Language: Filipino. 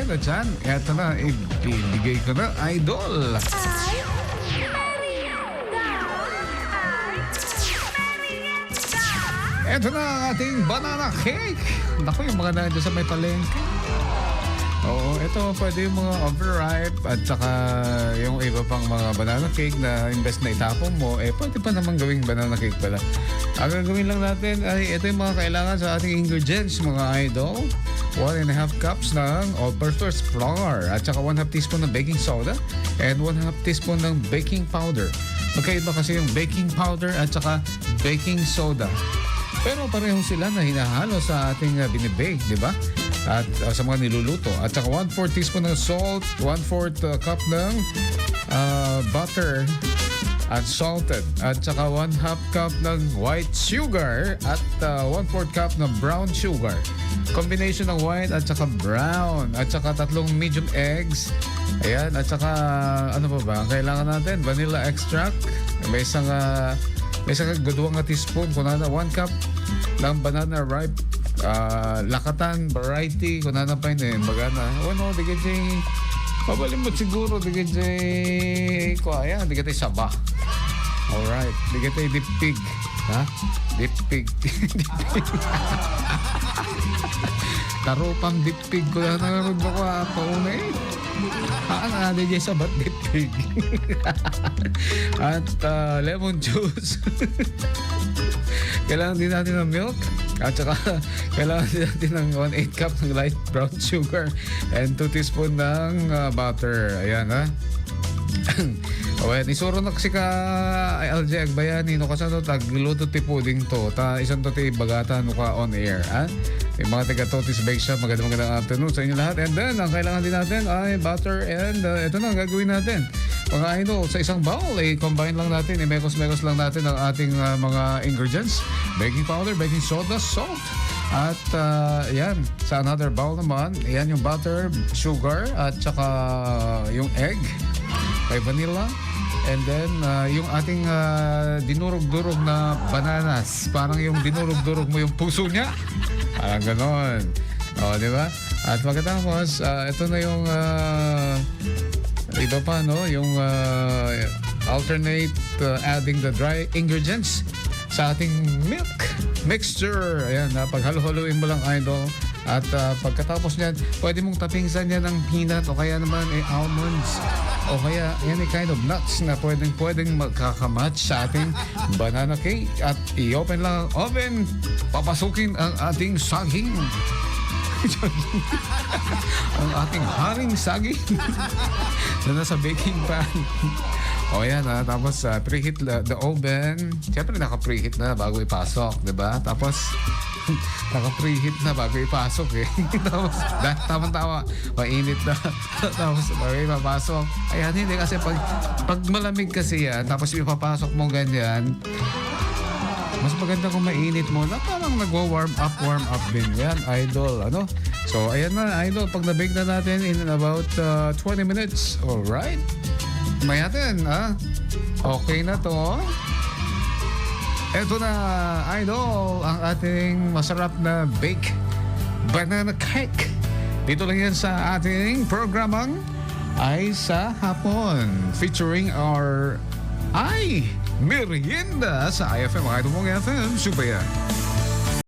merienda dyan. Eto na, ibigay ko na, idol. Eto na ang ating banana cake. Naku, yung mga nandiyan sa may palengke. Oo, ito pwede yung mga overripe at saka yung iba pang mga banana cake na imbes na itapon mo, pwede pa naman gawing banana cake pala. Ang gagawin lang natin ay ito yung mga kailangan sa ating ingredients, mga idol. 1.5 cups ng all-purpose flour at saka 1/2 teaspoon ng baking soda and 1/2 teaspoon ng baking powder. Magkaiba kasi yung baking powder at saka baking soda. Pero pareho sila na hinahalo sa ating binibake, di ba? At sa mga niluluto. At saka 1/4 teaspoon ng salt, 1/4 cup ng butter at salted. At saka 1/2 cup ng white sugar at 1/4 cup ng brown sugar. Combination ng white at saka brown. At saka 3 medium eggs. Ayan. At saka ano pa ba? Ang kailangan natin, vanilla extract. May isang 2 teaspoon. Kunana 1 cup ng banana ripe. Lakatan variety kunana pa yun bagana ano digay pabalimot siguro digay kuya digay saba. Alright, digay dipig ha, dipig tarupang dipig ko na nanonood ba ko pauna digay sabat dipig at lemon juice. Kailangan din natin ng milk at saka kailangan din natin ng 1/8 cup ng light brown sugar and 2 teaspoon ng butter. Ayan ha. Ayan, isuro na kasi ka ay LJ Agbayani no kasano tagluto ti puding to ta isang to ti bagata no ka on air ha. Yung mga taga Totis Bake Shop, magandang afternoon sa inyo lahat. And then, ang kailangan din natin ay butter and ito na ang gagawin natin. Mga idol, sa isang bowl, combine lang natin, mekos-mekos lang natin ang ating mga ingredients. Baking powder, baking soda, salt. At yan, sa another bowl naman, yan yung butter, sugar, at saka yung egg, may vanilla. And then, yung ating dinurog-durog na bananas. Parang yung dinurog-durog mo yung puso niya. Parang ganon. O, di ba? At pagkatapos, ito na yung iba pa, no? Yung alternate adding the dry ingredients sa ating milk mixture. Ayan, paghalo-haloin mo lang, idol. At pagkatapos niyan, pwede mong tapingsan yan ng peanut o kaya naman almonds. O kaya any kind of nuts na pwedeng magkakamatch sa ating banana cake. At i-open lang ang oven, papasukin ang ating saging. Ang ating haring saging na nasa baking pan. O yan ha, tapos preheat the oven. Siyempre naka-preheat na bago ipasok, diba? Tapos naka-preheat na bago ipasok eh. Tapos tama-tama, mainit na. Tapos bago ipapasok. Ayan, hindi kasi pag malamig kasi yan, tapos ipapasok mo ganyan, mas maganda kung mainit mo na parang nagwa-warm up din yan, idol. Ano? So, ayan na, idol. Pag na-bake na natin in about 20 minutes. Alright? Mayatin, ha? Okay na to. Ito na, idol, ang ating masarap na bake banana cake. Dito lang yan sa ating programang Ay sa Hapon. Featuring our Ay Merienda sa IFM. Mga ito mong FM, Subaya.